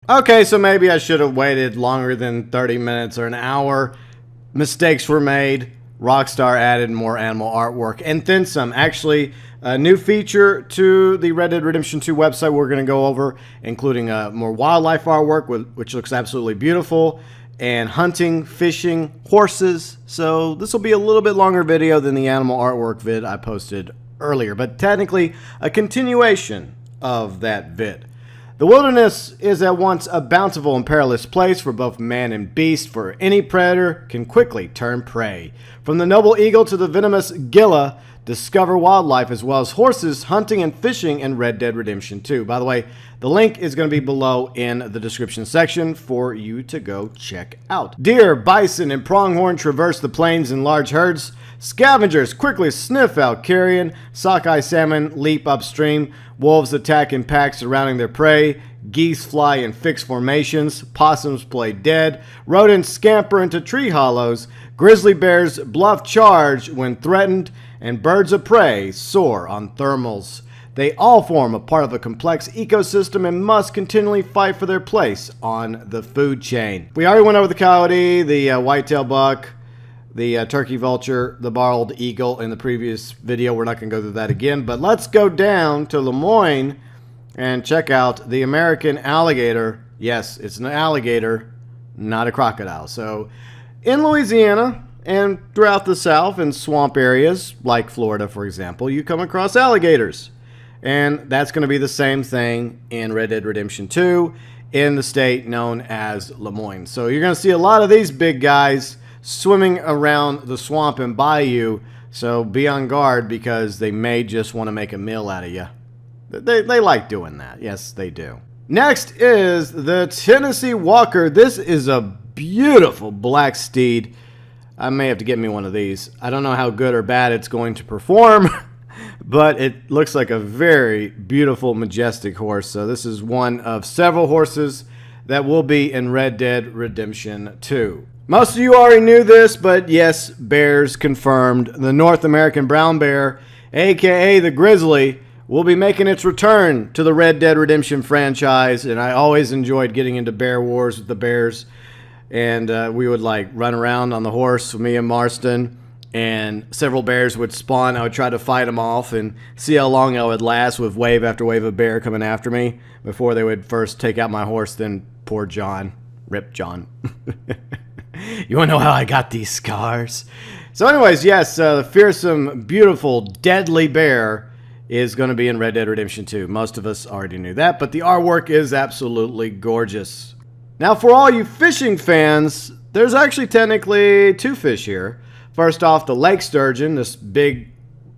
Okay, so maybe I should have waited longer than 30 minutes or an hour. Mistakes were made. Rockstar added more animal artwork and then some. Actually, a new feature to the Red Dead Redemption 2 website we're going to go over, including more wildlife artwork, which looks absolutely beautiful, and hunting, fishing, horses. So this will be a little bit longer video than the animal artwork vid I posted earlier, but technically a continuation of that vid. The wilderness is at once a bountiful and perilous place for both man and beast, for any predator can quickly turn prey. From the noble eagle to the venomous Gila, discover wildlife as well as horses, hunting, and fishing in Red Dead Redemption 2. By the way, the link is going to be below in the description section for you to go check out. Deer, bison, and pronghorn traverse the plains in large herds. Scavengers quickly sniff out carrion. Sockeye salmon leap upstream. Wolves attack in packs surrounding their prey. Geese fly in fixed formations. Possums play dead. Rodents scamper into tree hollows. Grizzly bears bluff charge when threatened. And birds of prey soar on thermals. They all form a part of a complex ecosystem and must continually fight for their place on the food chain. We already went over the coyote, the whitetail buck, the turkey vulture, the bald eagle in the previous video. We're not going to go through that again, but let's go down to Lemoyne and check out the American alligator. Yes, it's an alligator, not a crocodile. So in Louisiana and throughout the South in swamp areas like Florida, for example, you come across alligators. And that's going to be the same thing in Red Dead Redemption 2 in the state known as Lemoyne. So you're going to see a lot of these big guys swimming around the swamp and bayou. So be on guard because they may just want to make a meal out of you. They like doing that. Yes, they do. Next is the Tennessee Walker. This is a beautiful black steed. I may have to get me one of these. I don't know how good or bad it's going to perform. But it looks like a very beautiful, majestic horse. So this is one of several horses that will be in Red Dead Redemption 2. Most of you already knew this, but yes, bears confirmed. The North American brown bear, aka the Grizzly, will be making its return to the Red Dead Redemption franchise. And I always enjoyed getting into bear wars with the bears. And we would like run around on the horse with me and Marston. And several bears would spawn. I would try to fight them off and see how long I would last with wave after wave of bear coming after me before they would first take out my horse. Then poor John. Rip John. You want to know how I got these scars? So anyways, yes, the fearsome, beautiful, deadly bear is going to be in Red Dead Redemption 2. Most of us already knew that, but the artwork is absolutely gorgeous. Now for all you fishing fans, there's actually technically two fish here. First off, the lake sturgeon, this big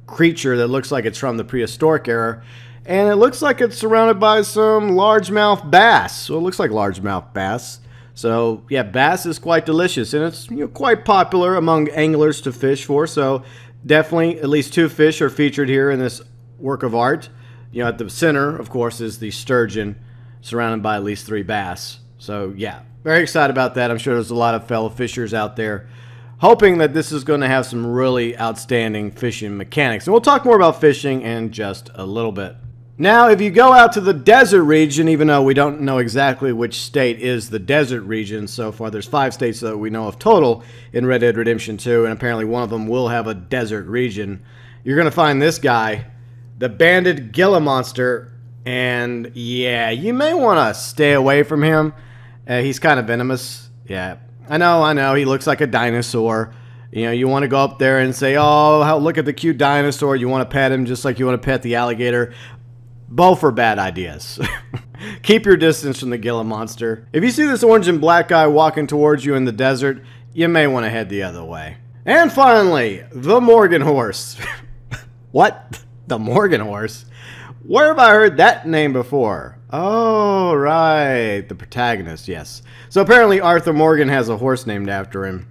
creature that looks like it's from the prehistoric era. And it looks like it's surrounded by some largemouth bass. So it looks like largemouth bass. So yeah, bass is quite delicious. And it's quite popular among anglers to fish for. So definitely at least two fish are featured here in this work of art. At the center, of course, is the sturgeon surrounded by at least three bass. So yeah, very excited about that. I'm sure there's a lot of fellow fishers out there hoping that this is going to have some really outstanding fishing mechanics. And we'll talk more about fishing in just a little bit. Now, if you go out to the desert region, even though we don't know exactly which state is the desert region so far, there's 5 states that we know of total in Red Dead Redemption 2, and apparently one of them will have a desert region. You're going to find this guy, the banded Gila monster, and yeah, you may want to stay away from him. He's kind of venomous. Yeah. I know, he looks like a dinosaur. You want to go up there and say, oh, look at the cute dinosaur. You want to pet him just like you want to pet the alligator. Both are bad ideas. Keep your distance from the Gila monster. If you see this orange and black guy walking towards you in the desert, you may want to head the other way. And finally, the Morgan horse. What? The Morgan horse? Where have I heard that name before? Oh, right. The protagonist, yes. So apparently Arthur Morgan has a horse named after him.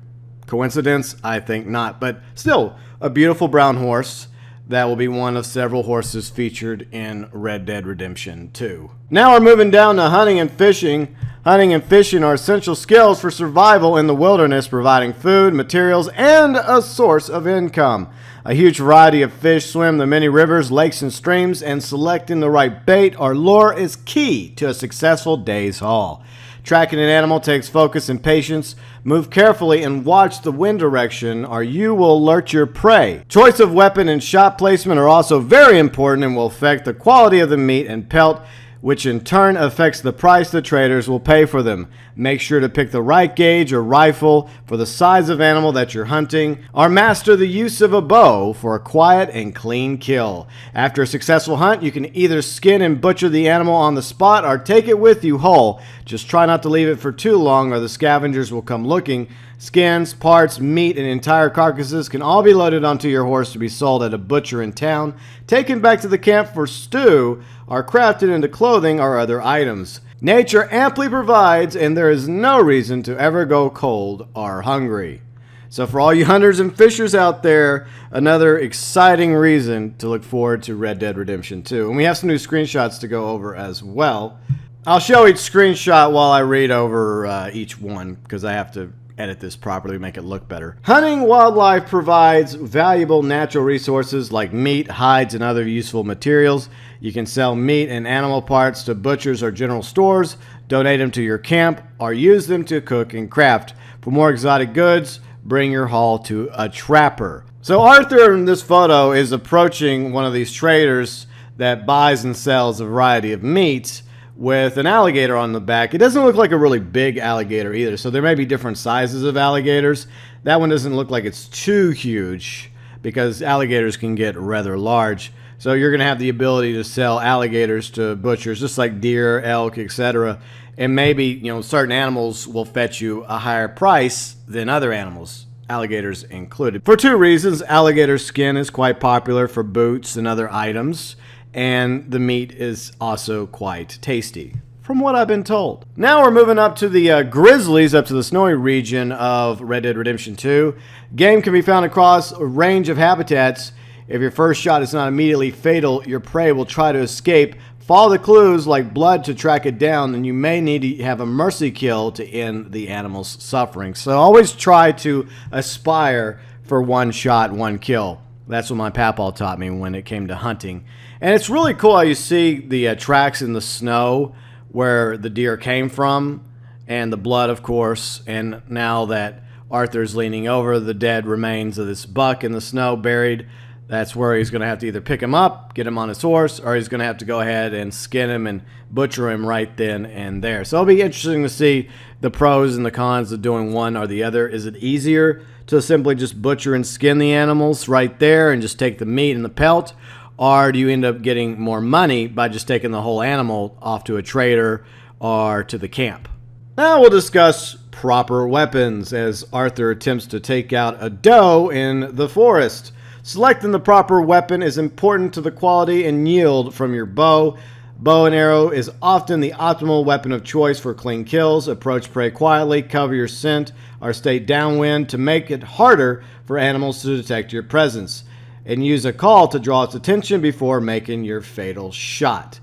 Coincidence? I think not. But still, a beautiful brown horse that will be one of several horses featured in Red Dead Redemption 2. Now we're moving down to hunting and fishing. Hunting and fishing are essential skills for survival in the wilderness, providing food, materials, and a source of income. A huge variety of fish swim the many rivers, lakes, and streams, and selecting the right bait or lure is key to a successful day's haul. Tracking an animal takes focus and patience. Move carefully and watch the wind direction, or you will alert your prey. Choice of weapon and shot placement are also very important and will affect the quality of the meat and pelt, which in turn affects the price the traders will pay for them. Make sure to pick the right gauge or rifle for the size of animal that you're hunting, or master the use of a bow for a quiet and clean kill. After a successful hunt, you can either skin and butcher the animal on the spot or take it with you whole. Just try not to leave it for too long or the scavengers will come looking. Skins, parts, meat, and entire carcasses can all be loaded onto your horse to be sold at a butcher in town, taken back to the camp for stew, or crafted into clothing or other items. Nature amply provides, and there is no reason to ever go cold or hungry. So for all you hunters and fishers out there, another exciting reason to look forward to Red Dead Redemption 2. And we have some new screenshots to go over as well. I'll show each screenshot while I read over each one, because I have to edit this properly to make it look better. Hunting wildlife provides valuable natural resources like meat, hides, and other useful materials. You can sell meat and animal parts to butchers or general stores, donate them to your camp, or use them to cook and craft. For more exotic goods, bring your haul to a trapper. So Arthur in this photo is approaching one of these traders that buys and sells a variety of meats with an alligator on the back. It doesn't look like a really big alligator either, so there may be different sizes of alligators. That one doesn't look like it's too huge because alligators can get rather large. So you're going to have the ability to sell alligators to butchers, just like deer, elk, etc. And maybe, you know, certain animals will fetch you a higher price than other animals, alligators included. For two reasons: alligator skin is quite popular for boots and other items, and the meat is also quite tasty, from what I've been told. Now we're moving up to the Grizzlies, up to the snowy region of Red Dead Redemption 2. Game can be found across a range of habitats. If your first shot is not immediately fatal, your prey will try to escape. Follow the clues like blood to track it down, and you may need to have a mercy kill to end the animal's suffering. So always try to aspire for one shot, one kill. That's what my papaw taught me when it came to hunting. And it's really cool how you see the tracks in the snow where the deer came from, and the blood, of course. And now that Arthur's leaning over the dead remains of this buck in the snow buried, that's where he's going to have to either pick him up, get him on his horse, or he's going to have to go ahead and skin him and butcher him right then and there. So it'll be interesting to see the pros and the cons of doing one or the other. Is it easier to simply just butcher and skin the animals right there and just take the meat and the pelt? Or do you end up getting more money by just taking the whole animal off to a trader or to the camp? Now we'll discuss proper weapons as Arthur attempts to take out a doe in the forest. Selecting the proper weapon is important to the quality and yield from your bow. Bow and arrow is often the optimal weapon of choice for clean kills. Approach prey quietly, cover your scent, or stay downwind to make it harder for animals to detect your presence. And use a call to draw its attention before making your fatal shot.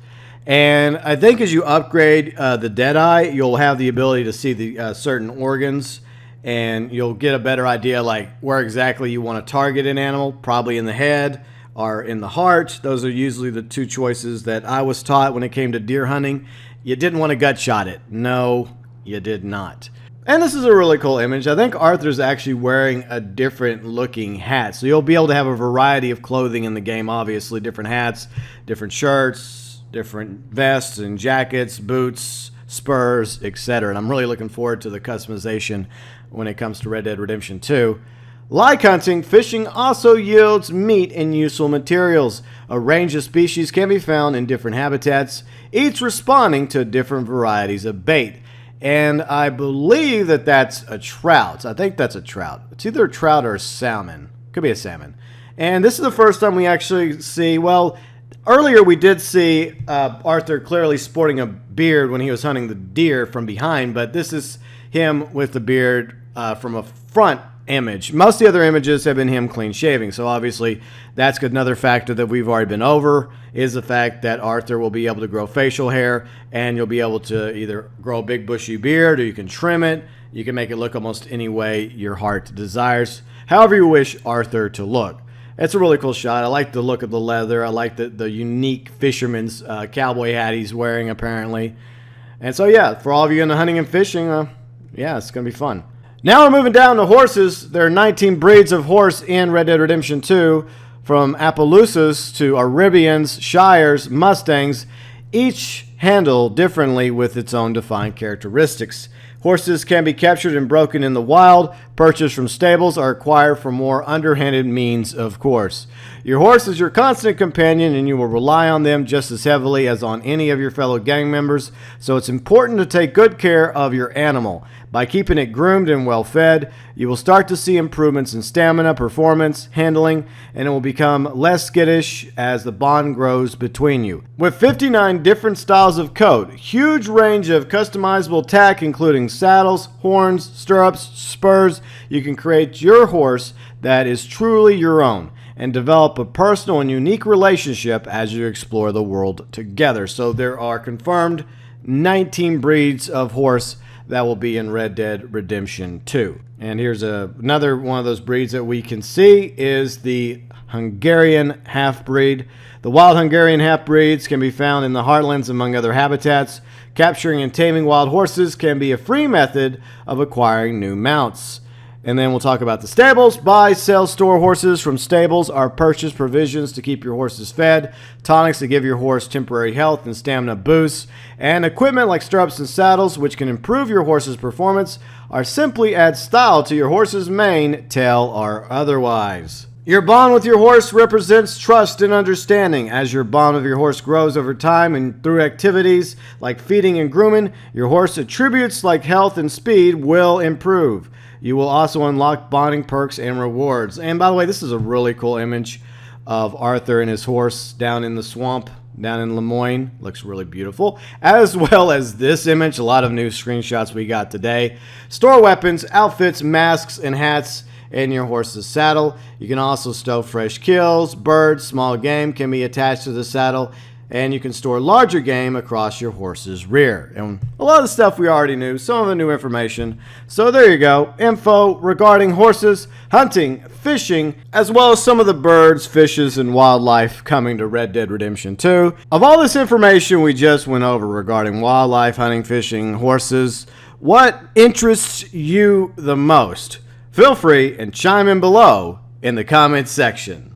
And I think as you upgrade the Deadeye, you'll have the ability to see the certain organs, and you'll get a better idea like where exactly you want to target an animal, probably in the head or in the heart. Those are usually the two choices that I was taught when it came to deer hunting. You didn't want to gut shot it. No, you did not. And this is a really cool image. I think Arthur's actually wearing a different looking hat. So you'll be able to have a variety of clothing in the game, obviously. Different hats, different shirts, different vests and jackets, boots, spurs, etc. And I'm really looking forward to the customization when it comes to Red Dead Redemption 2. Like hunting, fishing also yields meat and useful materials. A range of species can be found in different habitats, each responding to different varieties of bait. And I believe that that's a trout. I think that's a trout. It's either a trout or a salmon. Could be a salmon. And this is the first time we actually see, well, earlier we did see Arthur clearly sporting a beard when he was hunting the deer from behind, but this is him with the beard from a front image. Most of the other images have been him clean shaving, so obviously that's another factor that we've already been over, is the fact that Arthur will be able to grow facial hair, and you'll be able to either grow a big bushy beard, or you can trim it. You can make it look almost any way your heart desires, however you wish Arthur to look. It's a really cool shot. I like the look of the leather. I like the unique fisherman's cowboy hat he's wearing, apparently. And so, yeah, for all of you into hunting and fishing, yeah, it's going to be fun. Now we're moving down to horses. There are 19 breeds of horse in Red Dead Redemption 2, from Appaloosas to Arabians, Shires, Mustangs, each handled differently with its own defined characteristics. Horses can be captured and broken in the wild, purchased from stables, or acquired from more underhanded means, of course. Your horse is your constant companion, and you will rely on them just as heavily as on any of your fellow gang members, so it's important to take good care of your animal. By keeping it groomed and well fed, you will start to see improvements in stamina, performance, handling, and it will become less skittish as the bond grows between you. With 59 different styles of coat, huge range of customizable tack including saddles, horns, stirrups, spurs, you can create your horse that is truly your own and develop a personal and unique relationship as you explore the world together. So there are confirmed 19 breeds of horse that will be in Red Dead Redemption 2. And here's another one of those breeds that we can see is the Hungarian half-breed. The wild Hungarian half-breeds can be found in the heartlands among other habitats. Capturing and taming wild horses can be a free method of acquiring new mounts. And then we'll talk about the stables. Buy, sell, store horses from stables or purchase provisions to keep your horses fed, tonics to give your horse temporary health and stamina boosts, and equipment like stirrups and saddles which can improve your horse's performance or simply add style to your horse's mane, tail, or otherwise. Your bond with your horse represents trust and understanding. As your bond with your horse grows over time and through activities like feeding and grooming, your horse attributes like health and speed will improve. You will also unlock bonding perks and rewards. And by the way, this is a really cool image of Arthur and his horse down in the swamp, down in Lemoyne. Looks really beautiful. As well as this image, a lot of new screenshots we got today. Store weapons, outfits, masks, and hats in your horse's saddle. You can also stow fresh kills, birds, small game can be attached to the saddle, and you can store larger game across your horse's rear. And a lot of the stuff we already knew, some of the new information. So there you go, info regarding horses, hunting, fishing, as well as some of the birds, fishes, and wildlife coming to Red Dead Redemption 2. Of all this information we just went over regarding wildlife, hunting, fishing, horses, what interests you the most? Feel free and chime in below in the comments section.